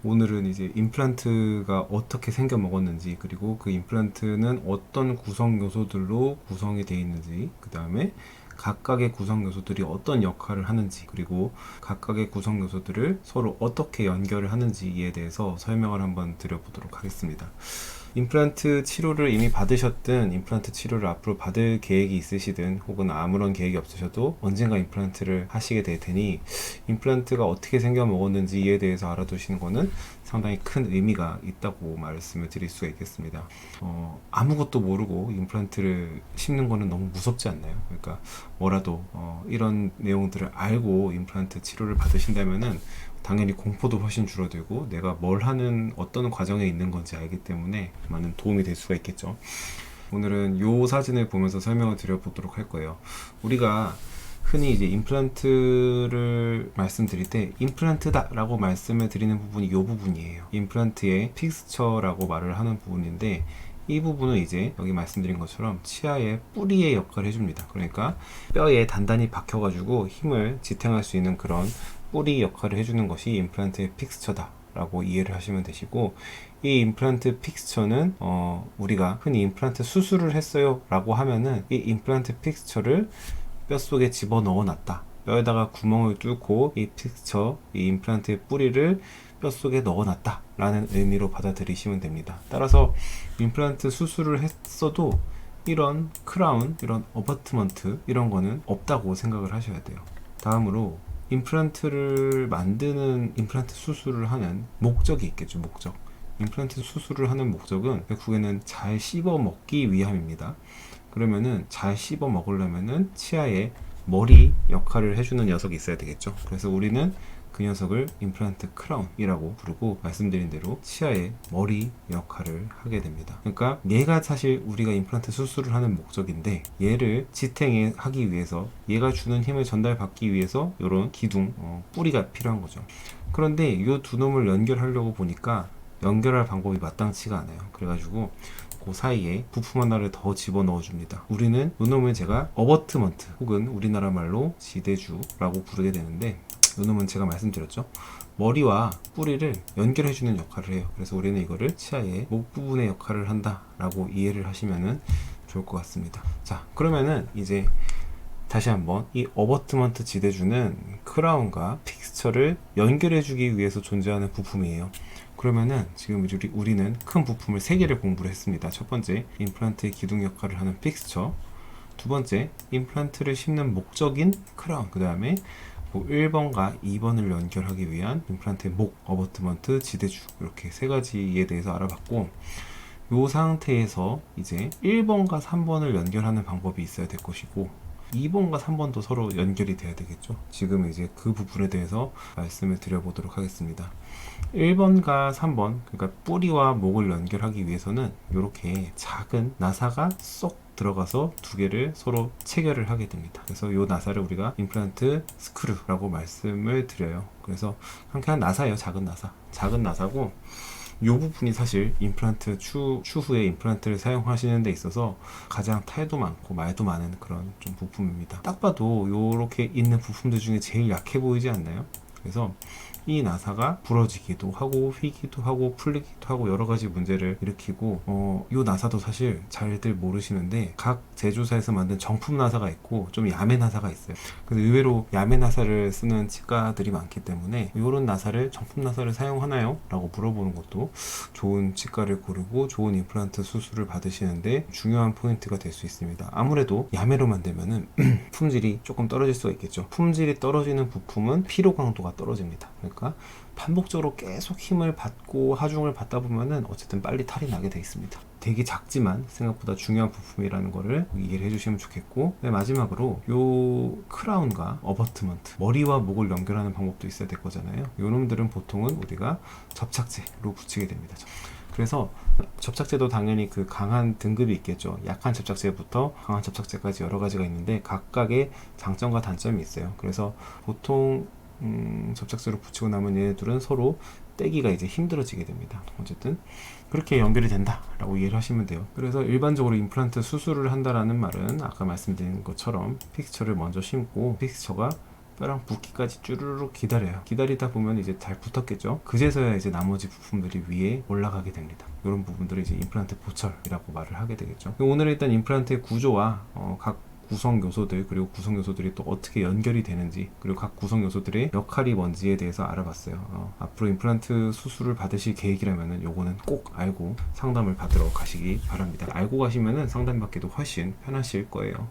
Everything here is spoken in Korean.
오늘은 이제 임플란트가 어떻게 생겨 먹었는지, 그리고 그 임플란트는 어떤 구성 요소들로 구성이 되어 있는지, 그 다음에 각각의 구성 요소들이 어떤 역할을 하는지, 그리고 각각의 구성 요소들을 서로 어떻게 연결을 하는지에 대해서 설명을 한번 드려보도록 하겠습니다. 임플란트 치료를 이미 받으셨든, 임플란트 치료를 앞으로 받을 계획이 있으시든, 혹은 아무런 계획이 없으셔도 언젠가 임플란트를 하시게 될 테니, 임플란트가 어떻게 생겨 먹었는지에 대해서 알아두시는 것은 상당히 큰 의미가 있다고 말씀을 드릴 수가 있겠습니다. 아무것도 모르고 임플란트를 심는 거는 너무 무섭지 않나요? 그러니까 뭐라도 이런 내용들을 알고 임플란트 치료를 받으신다면은 당연히 공포도 훨씬 줄어들고, 내가 뭘 하는 어떤 과정에 있는 건지 알기 때문에 많은 도움이 될 수가 있겠죠. 오늘은 이 사진을 보면서 설명을 드려보도록 할 거예요. 우리가 흔히 이제 임플란트를 말씀드릴 때 임플란트다 라고 말씀을 드리는 부분이 이 부분이에요. 임플란트의 픽스처라고 말을 하는 부분인데, 이 부분은 이제 여기 말씀드린 것처럼 치아의 뿌리의 역할을 해줍니다. 그러니까 뼈에 단단히 박혀가지고 힘을 지탱할 수 있는 그런 뿌리 역할을 해주는 것이 임플란트의 픽스처다 라고 이해를 하시면 되시고, 이 임플란트 픽스처는 우리가 흔히 임플란트 수술을 했어요 라고 하면은 이 임플란트 픽스처를 뼛속에 집어넣어 놨다, 뼈에다가 구멍을 뚫고 이 픽스처, 이 임플란트의 뿌리를 뼛속에 넣어 놨다 라는 의미로 받아들이시면 됩니다. 따라서 임플란트 수술을 했어도 이런 크라운, 이런 어버트먼트, 이런 거는 없다고 생각을 하셔야 돼요. 다음으로 임플란트를 만드는, 임플란트 수술을 하는 목적이 있겠죠. 목적. 임플란트 수술을 하는 목적은 결국에는 잘 씹어 먹기 위함입니다. 그러면은 잘 씹어 먹으려면은 치아에 머리 역할을 해주는 녀석이 있어야 되겠죠. 그래서 우리는 그 녀석을 임플란트 크라운이라고 부르고, 말씀드린 대로 치아의 머리 역할을 하게 됩니다. 그러니까 얘가 사실 우리가 임플란트 수술을 하는 목적인데, 얘를 지탱하기 위해서, 얘가 주는 힘을 전달받기 위해서 이런 기둥, 뿌리가 필요한 거죠. 그런데 이 두 놈을 연결하려고 보니까 연결할 방법이 마땅치가 않아요. 그래가지고 그 사이에 부품 하나를 더 집어넣어 줍니다. 우리는 이놈을 제가 어버트먼트, 혹은 우리나라 말로 지대주라고 부르게 되는데, 이놈은 제가 말씀드렸죠, 머리와 뿌리를 연결해주는 역할을 해요. 그래서 우리는 이거를 치아의 목 부분의 역할을 한다 라고 이해를 하시면 좋을 것 같습니다. 자, 그러면은 이제 다시 한번, 이 어버트먼트 지대주는 크라운과 픽스처를 연결해주기 위해서 존재하는 부품이에요. 그러면은 지금 우리는 큰 부품을 3개를 공부를 했습니다. 첫 번째, 임플란트의 기둥 역할을 하는 픽스처. 두 번째, 임플란트를 심는 목적인 크라운. 그 다음에 1번과 2번을 연결하기 위한 임플란트의 목, 어버트먼트, 지대주. 이렇게 3가지에 대해서 알아봤고, 이 상태에서 이제 1번과 3번을 연결하는 방법이 있어야 될 것이고, 2번과 3번도 서로 연결이 돼야 되겠죠. 지금 이제 그 부분에 대해서 말씀을 드려보도록 하겠습니다. 1번과 3번, 그러니까 뿌리와 목을 연결하기 위해서는 이렇게 작은 나사가 쏙 들어가서 두 개를 서로 체결을 하게 됩니다. 그래서 이 나사를 우리가 임플란트 스크류라고 말씀을 드려요. 그래서 그냥 나사예요. 작은 나사. 작은 나사고, 이 부분이 사실 임플란트 추후에 임플란트를 사용하시는 데 있어서 가장 탈도 많고 말도 많은 그런 좀 부품입니다. 딱 봐도 이렇게 있는 부품들 중에 제일 약해 보이지 않나요? 그래서 이 나사가 부러지기도 하고 휘기도 하고 풀리기도 하고 여러 가지 문제를 일으키고, 이 나사도 사실 잘들 모르시는데, 각 제조사에서 만든 정품 나사가 있고 좀 야매 나사가 있어요. 그래서 의외로 야매 나사를 쓰는 치과들이 많기 때문에 이런 나사를, 정품 나사를 사용하나요? 라고 물어보는 것도 좋은 치과를 고르고 좋은 임플란트 수술을 받으시는데 중요한 포인트가 될 수 있습니다. 아무래도 야매로 만들면은 품질이 조금 떨어질 수가 있겠죠. 품질이 떨어지는 부품은 피로 강도가 떨어집니다. 그러니까 반복적으로 계속 힘을 받고 하중을 받다 보면은 어쨌든 빨리 탈이 나게 돼 있습니다. 되게 작지만 생각보다 중요한 부품이라는 거를 이해를 해주시면 좋겠고, 네, 마지막으로 요 크라운과 어버트먼트, 머리와 목을 연결하는 방법도 있어야 될 거잖아요. 요 놈들은 보통은 우리가 접착제로 붙이게 됩니다. 그래서 접착제도 당연히 그 강한 등급이 있겠죠. 약한 접착제부터 강한 접착제까지 여러 가지가 있는데 각각의 장점과 단점이 있어요. 그래서 보통 접착제로 붙이고 나면 얘네들은 서로 떼기가 이제 힘들어지게 됩니다. 어쨌든 그렇게 연결이 된다 라고 이해를 하시면 돼요. 그래서 일반적으로 임플란트 수술을 한다라는 말은 아까 말씀드린 것처럼 픽스처를 먼저 심고, 픽스처가 뼈랑 붙기까지 쭈르륵 기다려요. 기다리다 보면 이제 잘 붙었겠죠. 그제서야 이제 나머지 부품들이 위에 올라가게 됩니다. 이런 부분들을 이제 임플란트 보철이라고 말을 하게 되겠죠. 오늘은 일단 임플란트의 구조와 각 구성 요소들, 그리고 구성 요소들이 또 어떻게 연결이 되는지, 그리고 각 구성 요소들의 역할이 뭔지에 대해서 알아봤어요. 앞으로 임플란트 수술을 받으실 계획이라면 요거는 꼭 알고 상담을 받으러 가시기 바랍니다. 알고 가시면 상담 받기도 훨씬 편하실 거예요.